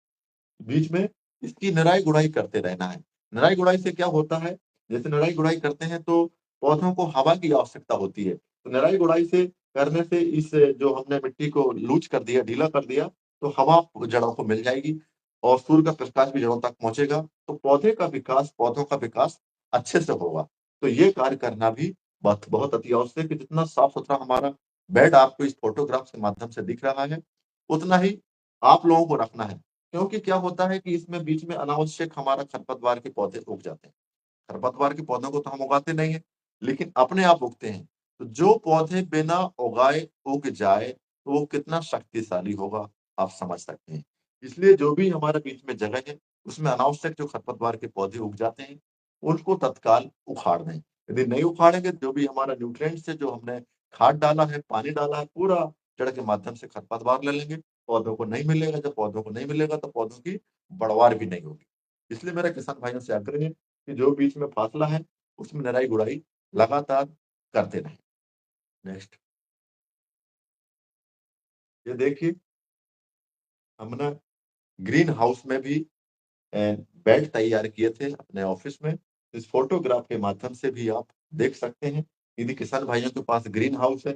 बीच में इसकी निराई-गुड़ाई करते रहना है। निराई-गुड़ाई से क्या होता है, जैसे निराई-गुड़ाई करते हैं तो पौधों को हवा की आवश्यकता होती है। तो निराई-गुड़ाई से करने से इस जो हमने मिट्टी को लूज कर दिया, ढीला कर दिया, तो हवा जड़ों को मिल जाएगी और सूर्य का प्रकाश भी जड़ों तक पहुँचेगा, तो पौधों का विकास अच्छे से होगा। तो ये कार्य करना भी बहुत बहुत अति आवश्यक है। जितना साफ-सुथरा हमारा बेड आपको इस फ़ोटोग्राफ के माध्यम से दिख रहा है, उतना ही आप लोगों को रखना है। क्योंकि क्या होता है कि इसमें बीच में अनावश्यक हमारा खरपतवार के पौधे उग जाते हैं। खरपतवार के पौधों को तो हम उगाते नहीं हैं, लेकिन अपने आप उगते हैं। तो जो पौधे बिना उगाए उग जाए, तो वो कितना शक्तिशाली होगा, आप समझ सकते हैं। इसलिए जो भी हमारे बीच में जगह है, उसमें अनावश्यक जो खरपतवार के पौधे उग जाते हैं, उनको तत्काल उखाड़ दें। यदि नहीं उखाड़ेंगे, जो भी हमारा न्यूट्रिएंट्स है, जो हमने खाद डाला है, पानी डाला है, पूरा जड़ के माध्यम से खरपतवार ले लेंगे, पौधों को नहीं मिलेगा। जब पौधों को नहीं मिलेगा तो पौधों की बढ़वार भी नहीं होगी। इसलिए मेरा किसान भाइयों से आग्रह है कि जो बीच में फासला है, उसमें निराई-गुड़ाई लगातार करते रहें। नेक्स्ट, ये देखिए, हम ना ग्रीन हाउस में भी अ, बेड तैयार किए थे अपने ऑफिस में। इस फोटोग्राफ के माध्यम से भी आप देख सकते हैं। यदि किसान भाइयों के पास ग्रीन हाउस है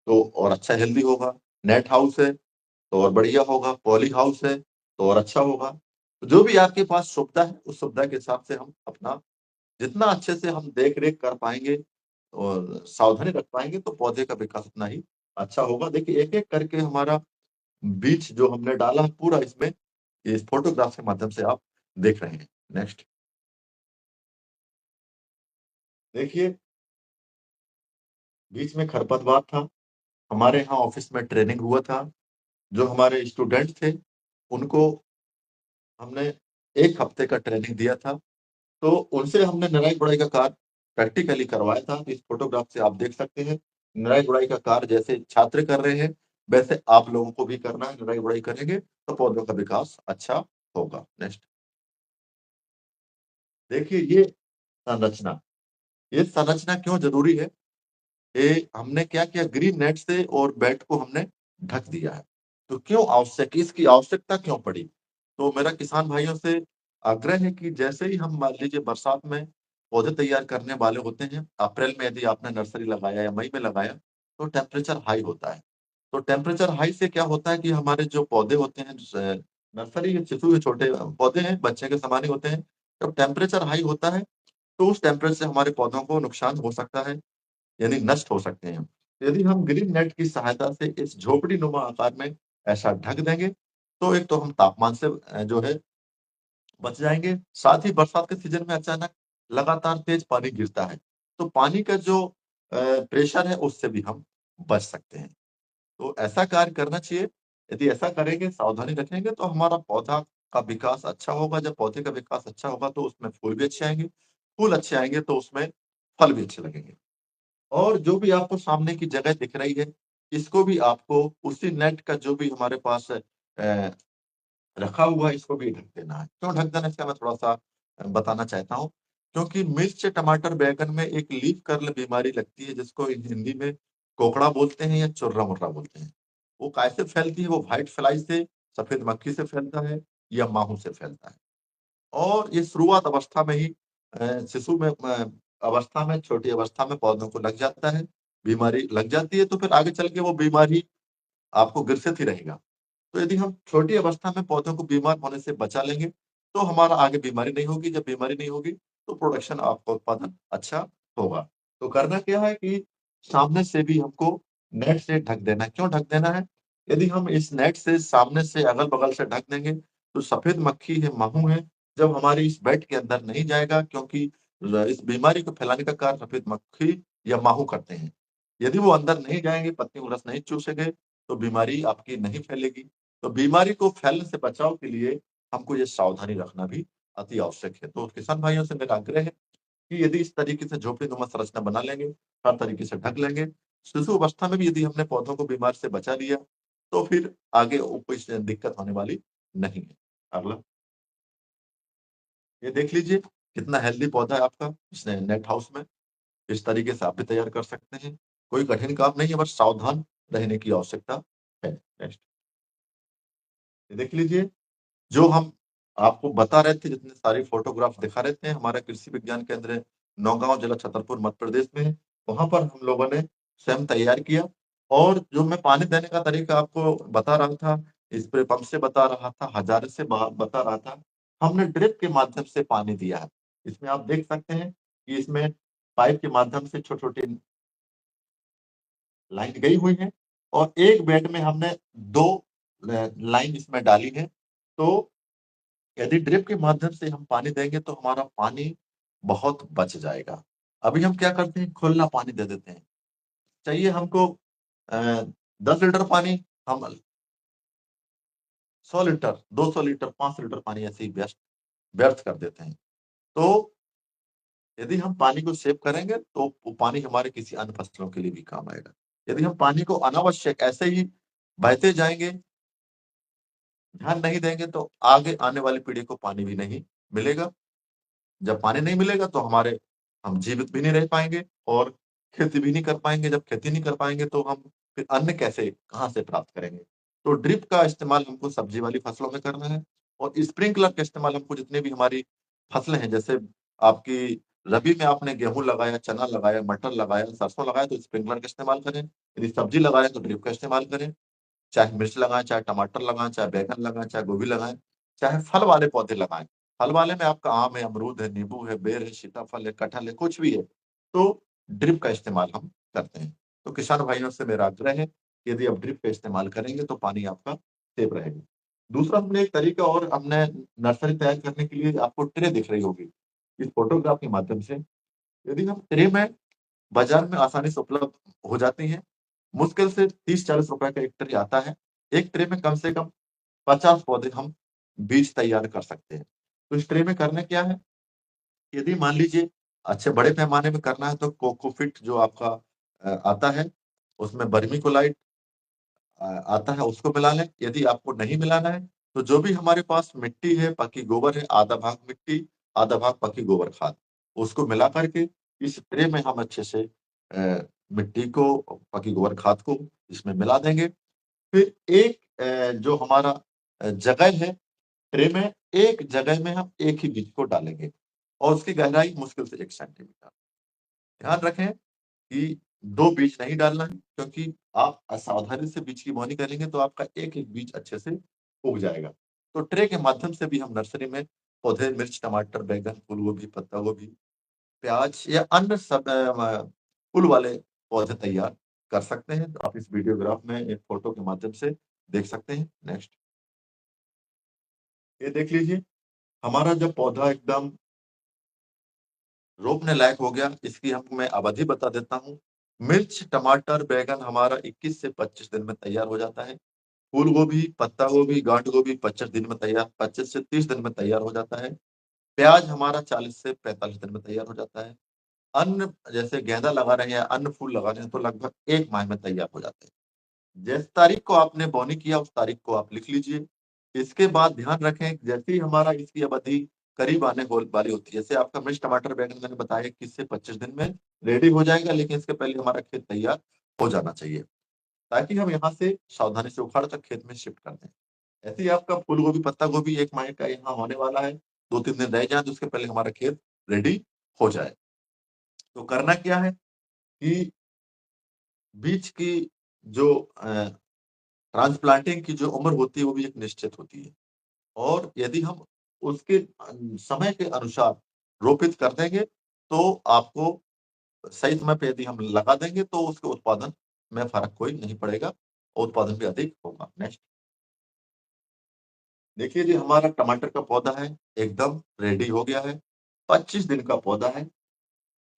तो और अच्छा हेल्दी होगा, नेट हाउस है तो और बढ़िया होगा, पॉली हाउस है तो और अच्छा होगा। तो जो भी आपके पास सुविधा है, उस सुविधा के हिसाब से हम अपना जितना अच्छे से हम देख-रेख कर पाएँगे और सावधानी रख पाएँगे तो पौधे का विकास उतना ही अच्छा होगा। देखिए, एक-एक करके हमारा बीज जो हमने डाला है पूरा इसमें, इस फोटोग्राफ के माध्यम से आप देख रहे हैं। नेक्स्ट, देखिए, बीच में खरपतवार था। हमारे यहाँ ऑफिस में ट्रेनिंग हुआ था। जो हमारे स्टूडेंट थे, उनको हमने 1 हफ्ते का ट्रेनिंग दिया था। तो उनसे हमने निराई-गुड़ाई का कार्य प्रैक्टिकली करवाया था। इस फ़ोटोग्राफ से आप देख सकते हैं, निराई-गुड़ाई का कार्य जैसे छात्र कर रहे हैं, वैसे आप लोगों को भी करना है। निराई-गुड़ाई करेंगे, तो पौधों का विकास अच्छा होगा। नेक्स्ट, देखिए ये संरचना, ये संरचना क्यों ज़रूरी है? ये हमने क्या किया, ग्रीन नेट से और बेड को हमने ढक दिया है। तो क्यों आवश्यक, इसकी आवश्यकता क्यों पड़ी? तो मेरा किसान भाइयों से आग्रह है कि जैसे ही हम मान लीजिए बरसात में पौधे तैयार करने वाले होते हैं, अप्रैल में यदि आपने नर्सरी लगाया या मई में लगाया, तो टेम्परेचर हाई होता है। तो टेम्परेचर हाई से क्या होता है कि हमारे जो पौधे होते हैं, नर्सरी के शिशु के छोटे पौधे हैं, बच्चे के समान ही होते हैं। जब टेम्परेचर हाई होता है, तो उस टेम्परेचर से हमारे पौधों को नुकसान हो सकता है। यानी नष्ट हो सकते हैं। यदि हम ग्रीन नेट की सहायता से इस झोपड़ी-नुमा आकार में ऐसा ढक देंगे, तो एक तो हम तापमान से जो है बच जाएँगे, साथ ही बरसात के सीज़न में अचानक लगातार तेज़ पानी गिरता है, तो पानी का जो प्रेशर है उससे भी हम बच सकते हैं। तो ऐसा कार्य करना चाहिए। यदि ऐसा करेंगे, सावधानी रखेंगे तो हमारा पौधा का विकास अच्छा होगा। जब पौधे का विकास अच्छा होगा तो उसमें फूल भी अच्छे आएँगे, फूल अच्छे आएँगे तो उसमें फल भी अच्छे लगेंगे। और जो भी आपको सामने की जगह दिख रही है, इसको भी आपको उसी नेट का जो भी हमारे पास रखा हुआ है, इसको भी ढक देना है। क्यों ढक देना है, इसका मैं थोड़ा-सा बताना चाहता हूँ। क्योंकि मिर्च, टमाटर, बैंगन में एक लीफ कर्ल बीमारी लगती है, जिसको हिंदी में कोकड़ा बोलते हैं या चुर्रा-मुर्रा बोलते हैं। वो कैसे फैलती है? वो व्हाइट फ्लाई से, सफेद मक्खी से फैलता है या माहू से फैलता है। और ये शुरुआत अवस्था में ही शिशु में अवस्था में, छोटी अवस्था में पौधों को लग जाता है, बीमारी लग जाती है, तो फिर आगे चल के वो बीमारी आपको ग्रसित ही रहेगा। तो यदि हम छोटी अवस्था में पौधों को बीमार होने से बचा लेंगे, तो हमारा आगे बीमारी नहीं होगी। जब बीमारी नहीं होगी, तो प्रोडक्शन आपका उत्पादन अच्छा होगा। तो करना क्या है कि सामने से भी हमको नेट से ढक देना है। क्यों ढक देना है? यदि हम इस नेट से सामने से अगल-बगल से ढक देंगे, तो सफेद मक्खी है, माहू है, जब हमारी इस बेड के अंदर नहीं जाएगा, क्योंकि इस बीमारी को फैलाने का कार्य सफेद मक्खी या माहू करते हैं। यदि वो अंदर नहीं जाएँगे, पत्तियों को रस नहीं चूसेंगे, तो बीमारी आपकी नहीं फैलेगी। तो बीमारी को फैलने से बचाव के लिए हमको ये सावधानी रखना भी अति आवश्यक है। तो किसान भाइयों से मेरा आग्रह है कि यदि इस तरीके से झोपड़ी-नुमा संरचना बना लेंगे, हर तरीके से ढक लेंगे, शिशु अवस्था में भी यदि हमने पौधों को बीमारी से बचा लिया, तो फिर आगे वो कोई दिक्कत होने वाली नहीं है। अगला, ये देख लीजिए कितना हेल्दी पौधा है आपका इस नेट हाउस में। इस तरीके से आप भी तैयार कर सकते हैं। कोई कठिन काम नहीं है, बस सावधान रहने की आवश्यकता है। नेक्स्ट, ये देख लीजिए, जो हम आपको बता रहे थे, जितने सारी फ़ोटोग्राफ दिखा रहे थे, हमारा कृषि विज्ञान केंद्र नौगाँव जिला छतरपुर मध्य प्रदेश में है। वहाँ पर हम लोगों ने स्वयं तैयार किया और जो मैं पानी देने का तरीका आपको बता रहा था, स्प्रे पंप से बता रहा था, हजारे से बता रहा था, हमने ड्रिप के माध्यम से पानी दिया है। इसमें आप देख सकते हैं कि इसमें पाइप के माध्यम से छोटी-छोटी लाइन गई हुई है और एक बेड में हमने 2 लाइन इसमें डाली है। तो यदि ड्रिप के माध्यम से हम पानी देंगे तो हमारा पानी बहुत बच जाएगा। अभी हम क्या करते हैं, खुला पानी दे देते हैं। चाहिए हमको अ, 10 लीटर पानी, हम 100 लीटर, 200 लीटर, 500 लीटर पानी ऐसे ही व्यस्त व्यर्थ कर देते हैं। तो यदि हम पानी को सेव करेंगे तो वो पानी हमारे किसी अन्य फसलों के लिए भी काम आएगा। यदि हम पानी को अनावश्यक ऐसे ही बहते जाएंगे, ध्यान नहीं देंगे तो आगे आने वाली पीढ़ी को पानी भी नहीं मिलेगा। जब पानी नहीं मिलेगा तो हम जीवित भी नहीं रह पाएंगे और खेती भी नहीं कर पाएंगे। जब खेती नहीं कर पाएंगे तो हम फिर अन्न कैसे कहाँ से प्राप्त करेंगे। तो ड्रिप का इस्तेमाल हमको सब्जी वाली फसलों में करना है, और स्प्रिंकलर का इस्तेमाल हमको जितने भी हमारी फसलें हैं, जैसे आपकी रबी में आपने गेहूं लगाया, चना लगाया, मटर लगाया, सरसों लगाया, तो स्प्रिंकलर का इस्तेमाल करें। यदि सब्जी लगाए तो ड्रिप का इस्तेमाल करें। चाहे मिर्च लगाएं, चाहे टमाटर लगाएं, चाहे बैंगन लगाएं, चाहे गोभी लगाएं, चाहे फल वाले पौधे लगाएं। फल वाले में आपका आम है, अमरूद है, नींबू है, बेर है, सीताफल है, कटहल है, कुछ भी है, तो ड्रिप का इस्तेमाल हम करते हैं। तो किसान भाइयों से मेरा आग्रह है कि यदि आप ड्रिप का इस्तेमाल करेंगे तो पानी आपका सेफ रहेगा। दूसरा हमने एक तरीका और हमने नर्सरी तैयार करने के लिए, आपको ट्रे दिख रही होगी इस फोटोग्राफ के माध्यम से। यदि हम ट्रे में, बाजार में आसानी से उपलब्ध हो जाती हैं, मुश्किल से 30-40 रुपए का एक ट्रे आता है। एक ट्रे में कम से कम 50 पौधे हम बीज तैयार कर सकते हैं। तो इस ट्रे में करना क्या है, यदि मान लीजिए अच्छे बड़े पैमाने में करना है तो कोकोफिट जो आपका आता है, उसमें वर्मीकोलाइट आता है, उसको मिला लें। यदि आपको नहीं मिलाना है तो जो भी हमारे पास मिट्टी है, पकी गोबर है, आधा भाग मिट्टी, आधा भाग पकी गोबर खाद, उसको मिला करके इस ट्रे में हम अच्छे से मिट्टी को, पकी गोबर खाद को इसमें मिला देंगे। फिर एक जो हमारा जगह है, ट्रे में एक जगह में हम एक ही बीज को डालेंगे और उसकी गहराई मुश्किल से 1 सेंटीमीटर। ध्यान रखें कि दो बीज नहीं डालना है, क्योंकि आप असावधानी से बीज की बोनी करेंगे तो आपका एक एक बीज अच्छे से उग जाएगा। तो ट्रे के माध्यम से भी हम नर्सरी में पौधे, मिर्च, टमाटर, बैंगन, फूल गोभी, पत्ता गोभी, प्याज या अन्य सब फूल वाले पौधे तैयार कर सकते हैं। तो आप इस वीडियोग्राफ में एक फोटो के माध्यम से देख सकते हैं। नेक्स्ट, ये देख लीजिए, हमारा जब पौधा एकदम रोपने लायक हो गया, इसकी हम मैं अवधि बता देता हूँ। मिर्च, टमाटर, बैंगन हमारा 21 से 25 दिन में तैयार हो जाता है। फूल गोभी, पत्ता गोभी, गांठ गोभी 25 दिन में तैयार, 25 से 30 दिन में तैयार हो जाता है। प्याज हमारा 40 से 45 दिन में तैयार हो जाता है। अन्य जैसे गेंदा लगा रहे हैं या अन्य फूल लगा रहे हैं तो लगभग 1 माह में तैयार हो जाते हैं। जिस तारीख को आपने बोनी किया उस तारीख को आप लिख लीजिए। इसके बाद ध्यान रखें, जैसे ही हमारा इसकी अवधि करीब आने वाली होती है, जैसे आपका मिर्च, टमाटर, बैंगन मैंने बताया 21 से 25 दिन में रेडी हो जाएगा, लेकिन इसके पहले हमारा खेत तैयार हो जाना चाहिए, ताकि हम यहाँ से सावधानी से उखाड़ कर खेत में शिफ्ट कर दें। ऐसे ही आपका फूल गोभी, पत्ता गोभी 1 माह का यहाँ होने वाला है, 2-3 दिन रह जाए तो उसके पहले हमारा खेत रेडी हो जाए। तो करना क्या है कि बीज की जो ट्रांसप्लांटिंग की जो उम्र होती है वो भी एक निश्चित होती है, और यदि हम उसके समय के अनुसार रोपित कर देंगे तो आपको सही समय पे यदि हम लगा देंगे तो उसके उत्पादन में फर्क कोई नहीं पड़ेगा, और उत्पादन भी अधिक होगा। नेक्स्ट, देखिए जी, हमारा टमाटर का पौधा है, एकदम रेडी हो गया है। 25 दिन का पौधा है,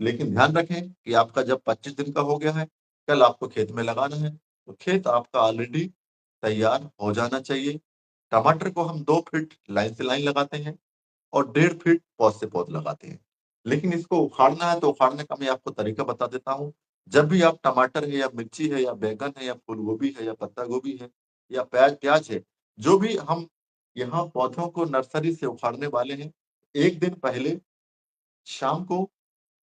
लेकिन ध्यान रखें कि आपका जब 25 दिन का हो गया है, कल आपको खेत में लगाना है, तो खेत आपका ऑलरेडी तैयार हो जाना चाहिए। टमाटर को हम 2 फीट लाइन से लाइन लगाते हैं और 1.5 फीट पौध से पौध लगाते हैं। लेकिन इसको उखाड़ना है तो उखाड़ने का मैं आपको तरीका बता देता हूँ। जब भी आप टमाटर है या मिर्ची है या बैंगन है या फूल गोभी है या पत्ता गोभी है या प्याज प्याज है, जो भी हम यहाँ पौधों को नर्सरी से उखाड़ने वाले हैं, एक दिन पहले शाम को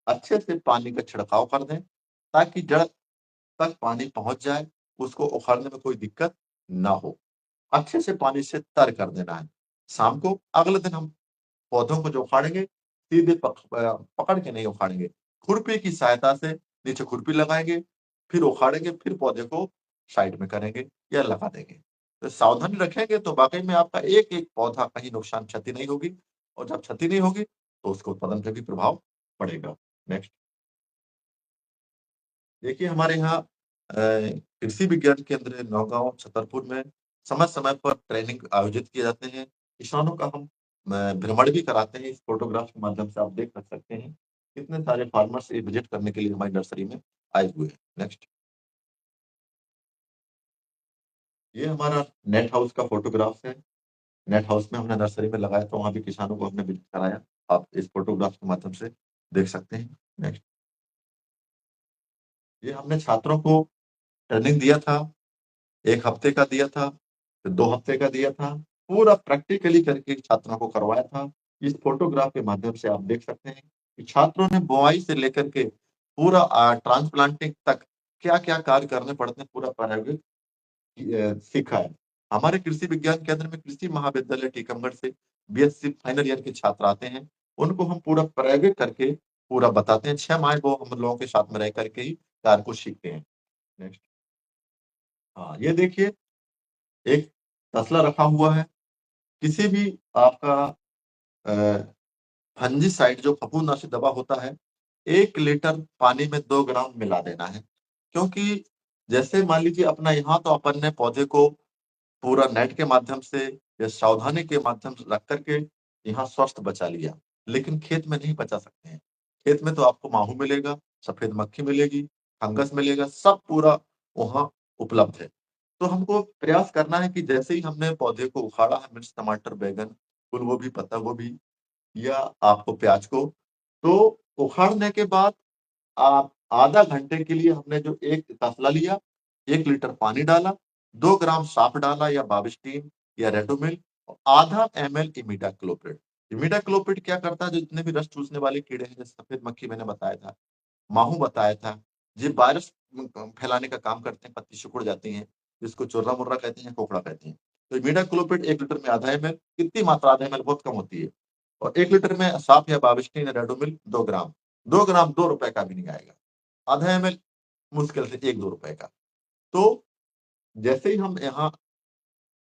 अच्छे से पानी का छिड़काव कर दें, ताकि जड़ तक पानी पहुंच जाए, उसको उखाड़ने में कोई दिक्कत ना हो। अच्छे से पानी से तर कर देना है। शाम को अगले दिन हम पौधों को जो उखाड़ेंगे, सीधे पकड़ के नहीं उखाड़ेंगे। खुरपी की सहायता से नीचे खुरपी लगाएँगे, फिर उखाड़ेंगे, फिर पौधे को साइड में करेंगे या लगा देंगे। तो सावधानी रखेंगे तो वाक़ई में आपका एक-एक पौधा कहीं नुकसान क्षति नहीं होगी, और जब क्षति नहीं होगी, तो उसके उत्पादन पे भी प्रभाव पड़ेगा। नेक्स्ट, देखिए, हमारे यहाँ कृषि विज्ञान केंद्र नौगाँव, छतरपुर में समय-समय पर ट्रेनिंग आयोजित किए जाते हैं। किसानों का हम भ्रमण भी कराते हैं। इस फ़ोटोग्राफ के माध्यम से आप देख सकते हैं, कितने सारे फार्मर्स ये विज़िट करने के लिए हमारी नर्सरी में आए हुए हैं। नेक्स्ट, ये हमारा नेट हाउस का फ़ोटोग्राफ है। नेट हाउस में हमने नर्सरी में लगाया, तो वहाँ भी किसानों को हमने विज़िट कराया। आप इस फ़ोटोग्राफ के माध्यम से देख सकते हैं। नेक्स्ट, ये हमने छात्रों को ट्रेनिंग दिया था 1 हफ्ते का दिया था, फिर 2 हफ्ते का दिया था, पूरा प्रैक्टिकली करके छात्रों को करवाया था। इस फोटोग्राफ के माध्यम से आप देख सकते हैं कि छात्रों ने बुआई से लेकर के पूरा ट्रांसप्लांटिंग तक क्या-क्या कार्य करने पड़ते हैं, पूरा प्रायोगिक सीखा है। हमारे कृषि विज्ञान केंद्र में कृषि महाविद्यालय टीकमगढ़ से बीएससी फाइनल ईयर के छात्र आते हैं। उनको हम पूरा प्रायोगिक करके पूरा बताते हैं। 6 माह वो हम लोगों के साथ में रह करके ही कार्य को सीखते हैं। नेक्स्ट। हाँ, ये देखिए एक तसला रखा हुआ है। किसी भी आपका अ, फंजीसाइड जो फफूंदनाशी दवा होता है, 1 लीटर पानी में 2 ग्राम मिला देना है। क्योंकि जैसे मान लीजिए अपना यहाँ तो अपन ने पौधे को पूरा नेट के माध्यम से या सावधानी के माध्यम से रख करके यहाँ स्वस्थ बचा लिया। लेकिन खेत में नहीं बचा सकते हैं। खेत में तो आपको माहू मिलेगा, सफेद मक्खी मिलेगी, फंगस मिलेगा, सब पूरा वहाँ उपलब्ध है। तो हमको प्रयास करना है कि जैसे ही हमने पौधे को उखाड़ा है, मिर्च, टमाटर, बैंगन, फूल गोभी, पत्ता गोभी या आपको प्याज को, तो उखाड़ने के बाद आप आधा घंटे के लिए हमने जो एक तसला लिया, 1 लीटर पानी डाला, 2 ग्राम साफ डाला या बाविस्टिन या रेडोमिल और आधा एमएल इमिडाक्लोप्रिड। इमिडाक्लोप्रिड क्या करता है, जो जितने भी रस चूसने वाले कीड़े हैं, जैसे सफेद मक्खी मैंने बताया था, माहू बताया था, ये वायरस फैलाने का काम करते हैं, पत्ती सिकुड़ जाती हैं, जिसको चुर्रा-मुर्रा कहते हैं, कोकड़ा कहते हैं। तो इमिडाक्लोप्रिड 1 लीटर में आधा एमएल, कितनी मात्रा आधा एमएल बहुत कम होती है। और 1 लीटर में साफ या बाविस्टिन या रेडोमिल 2 ग्राम। 2 ग्राम ₹2 का भी नहीं आएगा। आधा एमएल मुश्किल से 1-2 रुपए का। तो जैसे ही हम यहाँ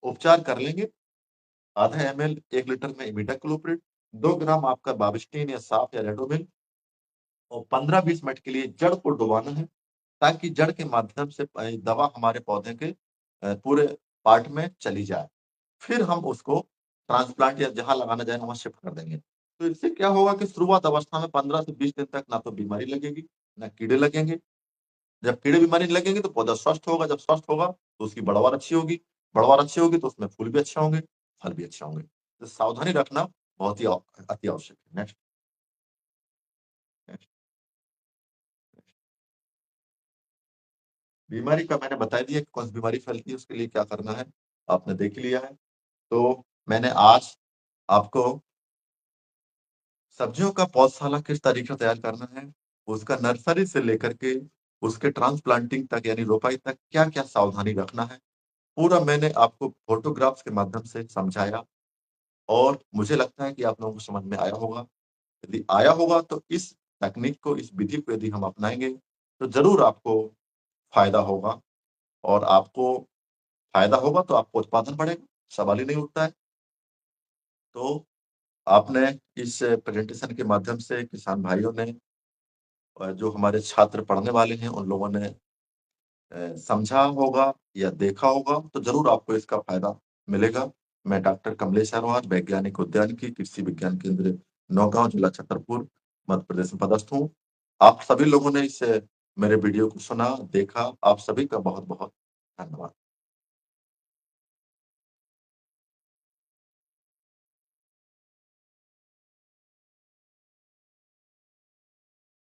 उपचार कर लेंगे, आधा एमएल 1 लीटर में इमिडाक्लोप्रिड, 2 ग्राम आपका बाविस्टिन या साफ या रेडोमिल और 15-20 मिनट के लिए जड़ को डुबाना है, ताकि जड़ के माध्यम से दवा हमारे पौधे के पूरे पार्ट में चली जाए। फिर हम उसको ट्रांसप्लांट या जहाँ लगाना चाहें वहाँ शिफ्ट कर देंगे। तो इससे क्या होगा कि शुरुआत अवस्था में 15 से 20 दिन तक ना तो बीमारी लगेगी, ना कीड़े लगेंगे। जब कीड़े बीमारी नहीं लगेंगे तो पौधा स्वस्थ होगा, जब स्वस्थ होगा तो उसकी पैदावार अच्छी होगी, पैदावार अच्छी होगी तो उसमें फूल भी अच्छे होंगे, फल भी अच्छे होंगे। तो सावधानी रखना बहुत ही अति आवश्यक है। Next, next. बीमारी का मैंने बता दिया कि कौन सी बीमारी फैलती है, उसके लिए क्या करना है, आपने देख लिया है। तो मैंने आज आपको सब्जियों का पौधशाला किस तरीके से तैयार करना है, उसका नर्सरी से लेकर के उसके ट्रांसप्लांटिंग तक यानी रोपाई तक क्या-क्या सावधानी रखना है, पूरा मैंने आपको फोटोग्राफ्स के माध्यम से समझाया और मुझे लगता है कि आप लोगों को समझ में आया होगा। यदि आया होगा तो इस तकनीक को, इस विधि को यदि हम अपनाएँगे, तो ज़रूर आपको फ़ायदा होगा और आपको फ़ायदा होगा तो आपका उत्पादन बढ़ेगा, सवाल ही नहीं उठता है। तो आपने इस प्रेज़ेंटेशन के माध्यम से किसान भाइयों ने जो हमारे छात्र पढ़ने वाले हैं, उन लोगों ने समझा होगा या देखा होगा, तो ज़रूर आपको इसका फ़ायदा मिलेगा। मैं डॉक्टर कमलेश अग्रवाल, वैज्ञानिक उद्यानिकी, कृषि विज्ञान केंद्र नौगाँव, जिला छतरपुर, मध्य प्रदेश में पदस्थ हूँ। आप सभी लोगों ने इस मेरे वीडियो को सुना, देखा, आप सभी का बहुत-बहुत धन्यवाद।